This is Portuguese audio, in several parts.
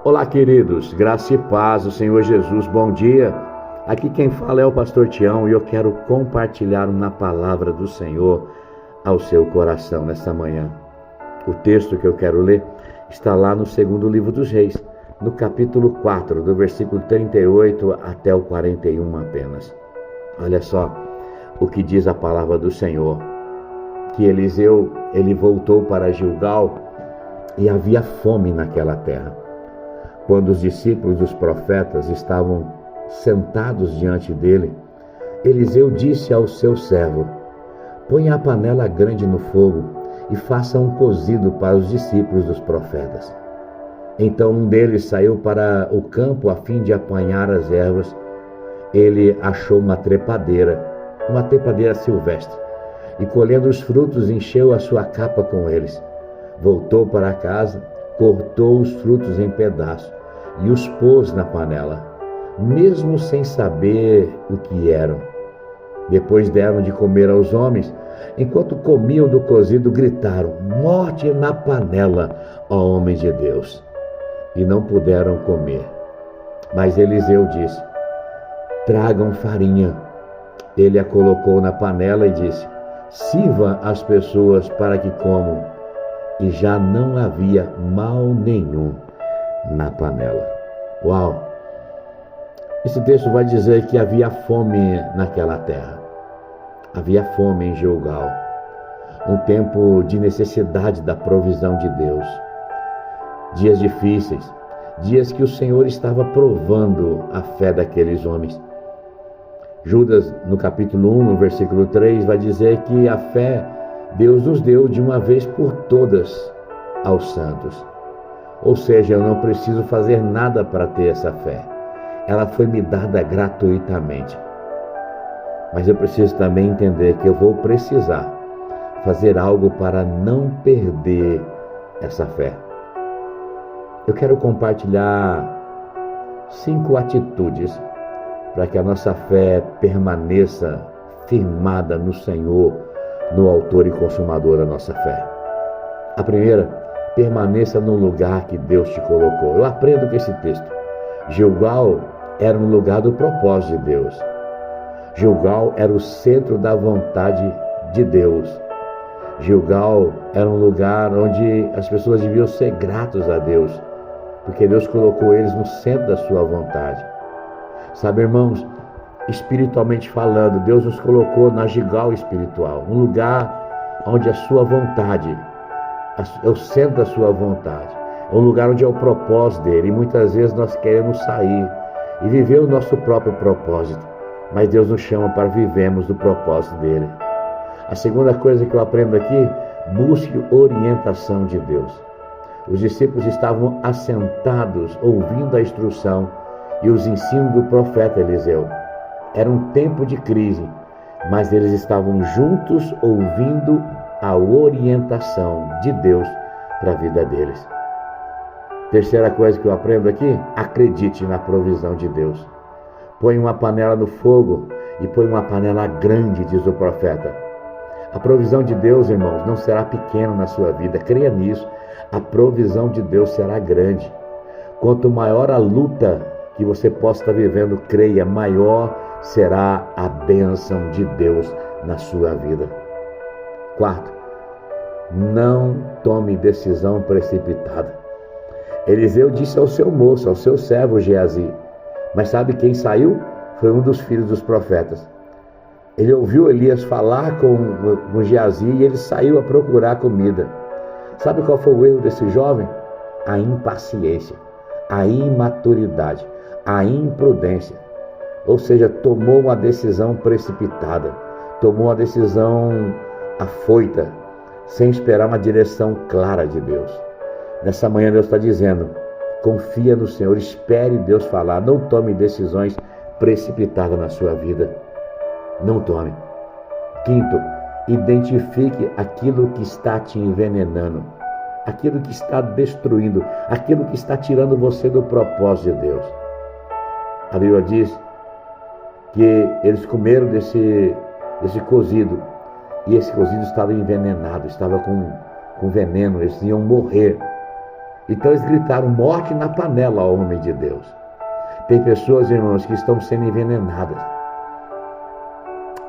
Olá, queridos, graça e paz do Senhor Jesus, bom dia. Aqui quem fala é o pastor Tião e eu quero compartilhar uma palavra do Senhor ao seu coração nesta manhã. O texto que eu quero ler está lá no segundo livro dos Reis, no capítulo 4, do versículo 38 até o 41 apenas. Olha só o que diz a palavra do Senhor, que Eliseu, ele voltou para Gilgal e havia fome naquela terra. Quando os discípulos dos profetas estavam sentados diante dele, Eliseu disse ao seu servo: ponha a panela grande no fogo e faça um cozido para os discípulos dos profetas. Então um deles saiu para o campo a fim de apanhar as ervas. Ele achou uma trepadeira silvestre, e colhendo os frutos encheu a sua capa com eles. Voltou para casa, cortou os frutos em pedaços e os pôs na panela, mesmo sem saber o que eram. Depois deram de comer aos homens. Enquanto comiam do cozido, gritaram: morte na panela, ó homens de Deus! E não puderam comer. Mas Eliseu disse: tragam farinha. Ele a colocou na panela e disse: sirva as pessoas para que comam. E já não havia mal nenhum na panela. Uau! Esse texto vai dizer que havia fome naquela terra. Havia fome em Gilgal. Um tempo de necessidade da provisão de Deus. Dias difíceis. Dias que o Senhor estava provando a fé daqueles homens. Judas, no capítulo 1, no versículo 3, vai dizer que a fé Deus nos deu de uma vez por todas aos santos. Ou seja, eu não preciso fazer nada para ter essa fé. Ela foi me dada gratuitamente. Mas eu preciso também entender que eu vou precisar fazer algo para não perder essa fé. Eu quero compartilhar 5 atitudes para que a nossa fé permaneça firmada no Senhor, no autor e consumador da nossa fé. A primeira, permaneça no lugar que Deus te colocou. Eu aprendo com esse texto. Gilgal era um lugar do propósito de Deus. Gilgal era o centro da vontade de Deus. Gilgal era um lugar onde as pessoas deviam ser gratos a Deus, porque Deus colocou eles no centro da sua vontade. Sabe, irmãos, espiritualmente falando, Deus nos colocou na Gilgal espiritual, um lugar onde a sua vontade é o centro da sua vontade, é um lugar onde é o propósito dele. E muitas vezes nós queremos sair e viver o nosso próprio propósito, mas Deus nos chama para vivermos do propósito dele. A segunda coisa que eu aprendo aqui: busque orientação de Deus. Os discípulos estavam assentados ouvindo a instrução e os ensinos do profeta Eliseu. Era um tempo de crise, mas eles estavam juntos ouvindo a orientação de Deus para a vida deles. Terceira coisa que eu aprendo aqui: acredite na provisão de Deus. Põe uma panela no fogo e põe uma panela grande, diz o profeta. A provisão de Deus, irmãos, não será pequena na sua vida, creia nisso. A provisão de Deus será grande. Quanto maior a luta que você possa estar vivendo, creia, maior será a bênção de Deus na sua vida. Quarto, não tome decisão precipitada. Eliseu disse ao seu moço, ao seu servo Geazi, mas sabe quem saiu? Foi um dos filhos dos profetas. Ele ouviu Elias falar com Geazi e ele saiu a procurar comida. Sabe qual foi o erro desse jovem? A impaciência, a imaturidade, a imprudência. Ou seja, tomou uma decisão precipitada, tomou uma decisão afoita, sem esperar uma direção clara de Deus. Nessa manhã Deus está dizendo: confia no Senhor, espere Deus falar, não tome decisões precipitadas na sua vida. Não tome. Quinto, identifique aquilo que está te envenenando, aquilo que está destruindo, aquilo que está tirando você do propósito de Deus. A Bíblia diz que eles comeram desse cozido, e esse cozido estava envenenado, estava com veneno, eles iam morrer. Então eles gritaram: morte na panela, ó homem de Deus. Tem pessoas, irmãos, que estão sendo envenenadas,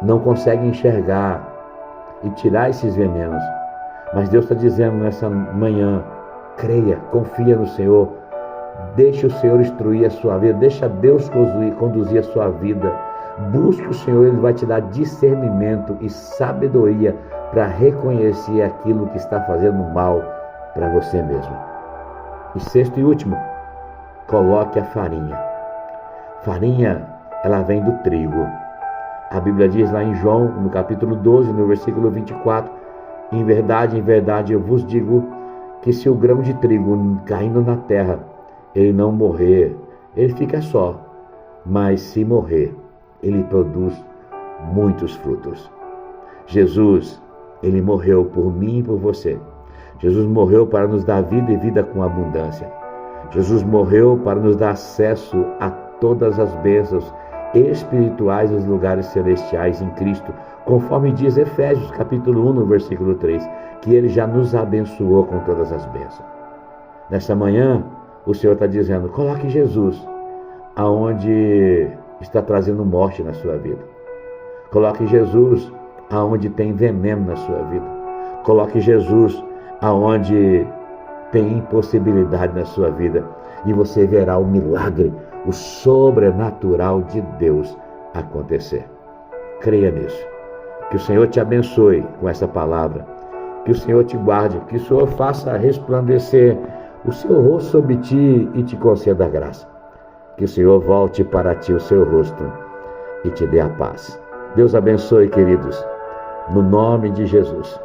não conseguem enxergar e tirar esses venenos. Mas Deus está dizendo nessa manhã: creia, confia no Senhor, deixe o Senhor instruir a sua vida, deixa Deus conduzir a sua vida. Busque o Senhor, Ele vai te dar discernimento e sabedoria para reconhecer aquilo que está fazendo mal para você mesmo. E sexto e último, coloque a farinha. Farinha, ela vem do trigo. A Bíblia diz lá em João, no capítulo 12, no versículo 24, em verdade, eu vos digo que se o grão de trigo caindo na terra, ele não morrer, ele fica só. Mas se morrer, ele produz muitos frutos. Jesus, ele morreu por mim e por você. Jesus morreu para nos dar vida e vida com abundância. Jesus morreu para nos dar acesso a todas as bênçãos espirituais nos lugares celestiais em Cristo, conforme diz Efésios capítulo 1, no versículo 3, que Ele já nos abençoou com todas as bênçãos. Nessa manhã, o Senhor está dizendo: coloque Jesus aonde está trazendo morte na sua vida. Coloque Jesus aonde tem veneno na sua vida. Coloque Jesus aonde tem impossibilidade na sua vida. E você verá o milagre, o sobrenatural de Deus acontecer. Creia nisso. Que o Senhor te abençoe com essa palavra. Que o Senhor te guarde. Que o Senhor faça resplandecer o seu rosto sobre ti e te conceda a graça. Que o Senhor volte para ti o seu rosto e te dê a paz. Deus abençoe, queridos, no nome de Jesus.